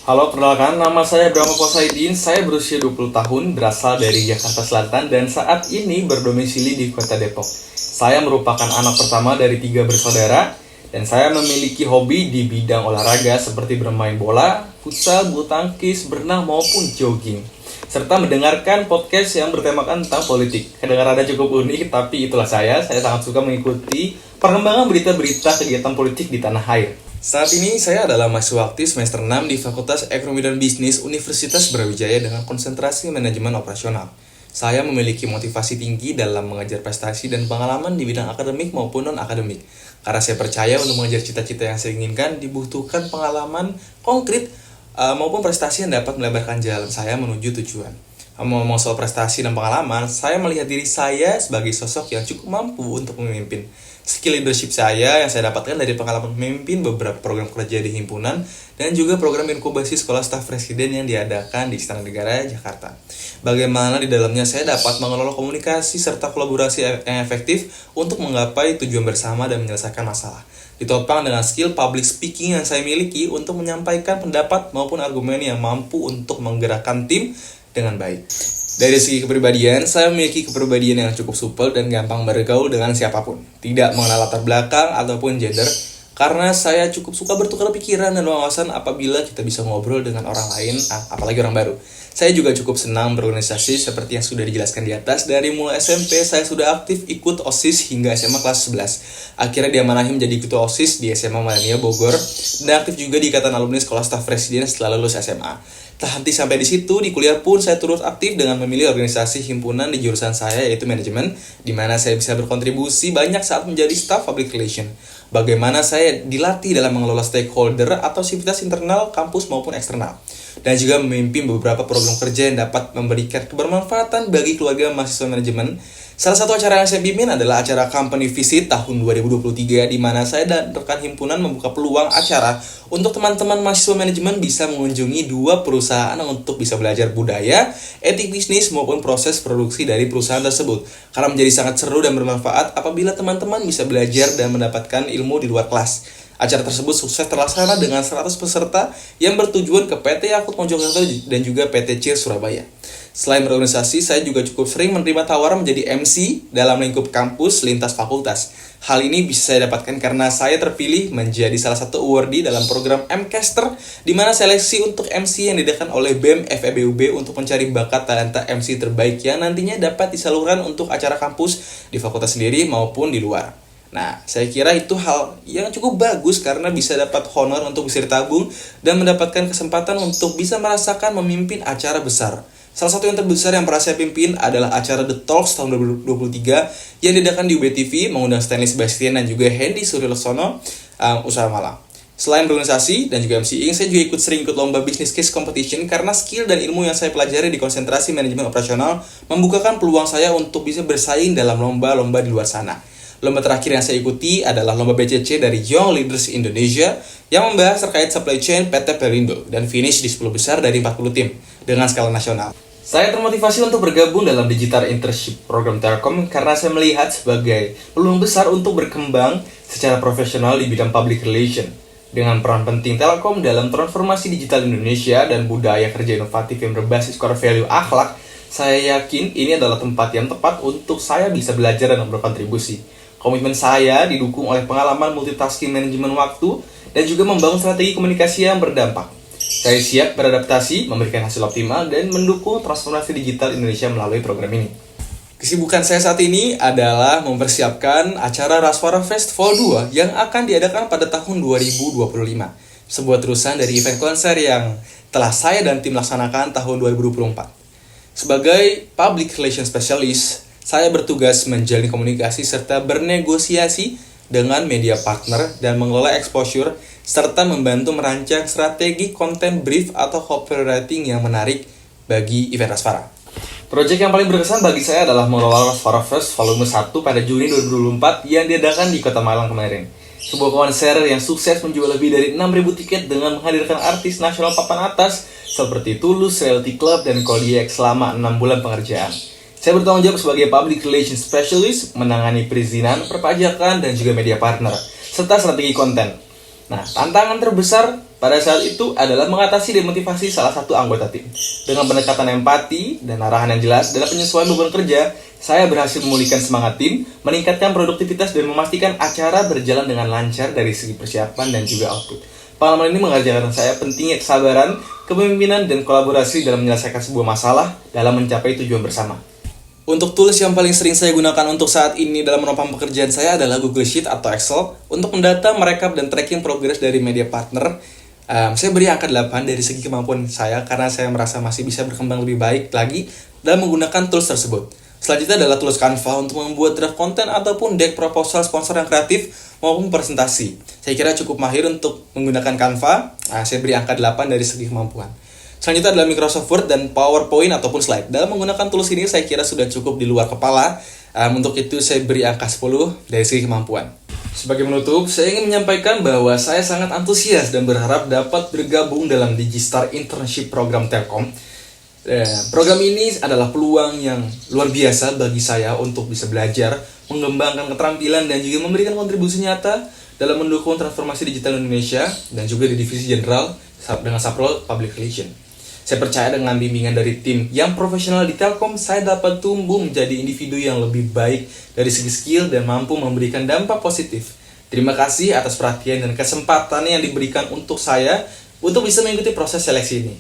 Halo, perkenalkan nama saya Brahma Posaidin. Saya berusia 20 tahun, berasal dari Jakarta Selatan dan saat ini berdomisili di Kota Depok. Saya merupakan anak pertama dari 3 bersaudara dan saya memiliki hobi di bidang olahraga seperti bermain bola, futsal, bulu tangkis, berenang maupun jogging. Serta mendengarkan podcast yang bertemakan tentang politik. Kedengarannya cukup unik, tapi itulah saya. Saya sangat suka mengikuti perkembangan berita-berita kegiatan politik di tanah air. Saat ini saya adalah mahasiswa aktif semester 6 di Fakultas Ekonomi dan Bisnis Universitas Brawijaya dengan konsentrasi manajemen operasional. Saya memiliki motivasi tinggi dalam mengejar prestasi dan pengalaman di bidang akademik maupun non-akademik. Karena saya percaya untuk mengejar cita-cita yang saya inginkan dibutuhkan pengalaman konkret maupun prestasi yang dapat melebarkan jalan saya menuju tujuan. Ngomong soal prestasi dan pengalaman, saya melihat diri saya sebagai sosok yang cukup mampu untuk memimpin. Skill leadership saya yang saya dapatkan dari pengalaman memimpin beberapa program kerja di himpunan dan juga program inkubasi sekolah staf presiden yang diadakan di Istana Negara, Jakarta. Bagaimana di dalamnya saya dapat mengelola komunikasi serta kolaborasi yang efektif untuk menggapai tujuan bersama dan menyelesaikan masalah. Ditopang dengan skill public speaking yang saya miliki untuk menyampaikan pendapat maupun argumen yang mampu untuk menggerakkan tim dengan baik. Dari segi kepribadian, saya memiliki kepribadian yang cukup supel dan gampang bergaul dengan siapapun. Tidak mengenal latar belakang ataupun gender, karena saya cukup suka bertukar pikiran dan wawasan apabila kita bisa ngobrol dengan orang lain, apalagi orang baru. Saya juga cukup senang berorganisasi seperti yang sudah dijelaskan di atas. Dari mulai SMP, saya sudah aktif ikut OSIS hingga SMA kelas 11. Akhirnya diamanahi menjadi ketua OSIS di SMA Malenia Bogor, dan aktif juga di Ikatan Alumni Sekolah Staf Presiden setelah lulus SMA. Tak henti sampai di situ, di kuliah pun saya terus aktif dengan memilih organisasi himpunan di jurusan saya yaitu manajemen, di mana saya bisa berkontribusi banyak saat menjadi staff public relation. Bagaimana saya dilatih dalam mengelola stakeholder atau aktivitas internal kampus maupun eksternal. Dan juga memimpin beberapa program kerja yang dapat memberikan kebermanfaatan bagi keluarga mahasiswa manajemen. Salah satu acara yang saya pimpin adalah acara Company Visit tahun 2023, di mana saya dan rekan himpunan membuka peluang acara untuk teman-teman mahasiswa manajemen bisa mengunjungi 2 perusahaan untuk bisa belajar budaya, etik bisnis maupun proses produksi dari perusahaan tersebut. Karena menjadi sangat seru dan bermanfaat apabila teman-teman bisa belajar dan mendapatkan ilmu di luar kelas. Acara tersebut sukses terlaksana dengan 100 peserta yang bertujuan ke PT Yakult Mojokerto dan juga PT CIR Surabaya. Selain berorganisasi, saya juga cukup sering menerima tawaran menjadi MC dalam lingkup kampus lintas fakultas. Hal ini bisa saya dapatkan karena saya terpilih menjadi salah satu awardee dalam program MCaster, di mana seleksi untuk MC yang diadakan oleh BEM FEBUB untuk mencari bakat talenta MC terbaik yang nantinya dapat disalurkan untuk acara kampus di fakultas sendiri maupun di luar. Nah, saya kira itu hal yang cukup bagus karena bisa dapat honor untuk bisa ditabung dan mendapatkan kesempatan untuk bisa merasakan memimpin acara besar. Salah satu yang terbesar yang pernah saya pimpin adalah acara The Talks tahun 2023 yang diadakan di UBTV, mengundang Stanley Sebastian dan juga Hendy Surilaksono usaha Malang. Selain berorganisasi dan juga MCing, saya juga sering ikut lomba business case competition karena skill dan ilmu yang saya pelajari di konsentrasi manajemen operasional membukakan peluang saya untuk bisa bersaing dalam lomba-lomba di luar sana. Lomba terakhir yang saya ikuti adalah lomba BCC dari Young Leaders Indonesia yang membahas terkait supply chain PT Pelindo dan finish di 10 besar dari 40 tim dengan skala nasional. Saya termotivasi untuk bergabung dalam Digital Internship Program Telkom karena saya melihat sebagai peluang besar untuk berkembang secara profesional di bidang public relation. Dengan peran penting Telkom dalam transformasi digital Indonesia dan budaya kerja inovatif yang berbasis core value akhlak, saya yakin ini adalah tempat yang tepat untuk saya bisa belajar dan berkontribusi. Komitmen saya didukung oleh pengalaman multitasking manajemen waktu dan juga membangun strategi komunikasi yang berdampak. Saya siap beradaptasi, memberikan hasil optimal, dan mendukung transformasi digital Indonesia melalui program ini. Kesibukan saya saat ini adalah mempersiapkan acara Raswara Festival 2 yang akan diadakan pada tahun 2025. Sebuah terusan dari event konser yang telah saya dan tim laksanakan tahun 2024. Sebagai Public Relations Specialist, saya bertugas menjalin komunikasi serta bernegosiasi dengan media partner dan mengelola exposure serta membantu merancang strategi konten brief atau copywriting yang menarik bagi event Rasvara. Proyek yang paling berkesan bagi saya adalah mengelola Rasvara Fest volume 1 pada Juni 2024 yang diadakan di Kota Malang kemarin. Sebuah konser yang sukses menjual lebih dari 6.000 tiket dengan menghadirkan artis nasional papan atas seperti Tulus, Reality Club, dan Kodiak selama 6 bulan pengerjaan. Saya bertanggung jawab sebagai Public Relations Specialist, menangani perizinan, perpajakan, dan juga media partner, serta strategi konten. Nah, tantangan terbesar pada saat itu adalah mengatasi demotivasi salah satu anggota tim. Dengan pendekatan empati dan arahan yang jelas dalam penyesuaian beban kerja, saya berhasil memulihkan semangat tim, meningkatkan produktivitas dan memastikan acara berjalan dengan lancar dari segi persiapan dan juga output. Pengalaman ini mengajarkan saya pentingnya kesabaran, kepemimpinan, dan kolaborasi dalam menyelesaikan sebuah masalah dalam mencapai tujuan bersama. Untuk tools yang paling sering saya gunakan untuk saat ini dalam menopang pekerjaan saya adalah Google Sheet atau Excel untuk mendata, merekap, dan tracking progres dari media partner. Saya beri angka 8 dari segi kemampuan saya karena saya merasa masih bisa berkembang lebih baik lagi dalam menggunakan tools tersebut. Selanjutnya adalah tools Canva untuk membuat draft konten ataupun deck proposal sponsor yang kreatif maupun presentasi. Saya kira cukup mahir untuk menggunakan Canva. Saya beri angka 8 dari segi kemampuan. Selanjutnya adalah Microsoft Word dan PowerPoint ataupun slide. Dalam menggunakan tools ini saya kira sudah cukup di luar kepala. Untuk itu saya beri angka 10 dari segi kemampuan. Sebagai penutup, saya ingin menyampaikan bahwa saya sangat antusias dan berharap dapat bergabung dalam Digistar Internship Program Telkom. Program ini adalah peluang yang luar biasa bagi saya untuk bisa belajar, mengembangkan keterampilan, dan juga memberikan kontribusi nyata dalam mendukung transformasi digital Indonesia dan juga di divisi general dengan Saprol Public Relation. Saya percaya dengan bimbingan dari tim yang profesional di Telkom, saya dapat tumbuh menjadi individu yang lebih baik dari segi skill dan mampu memberikan dampak positif. Terima kasih atas perhatian dan kesempatan yang diberikan untuk saya untuk bisa mengikuti proses seleksi ini.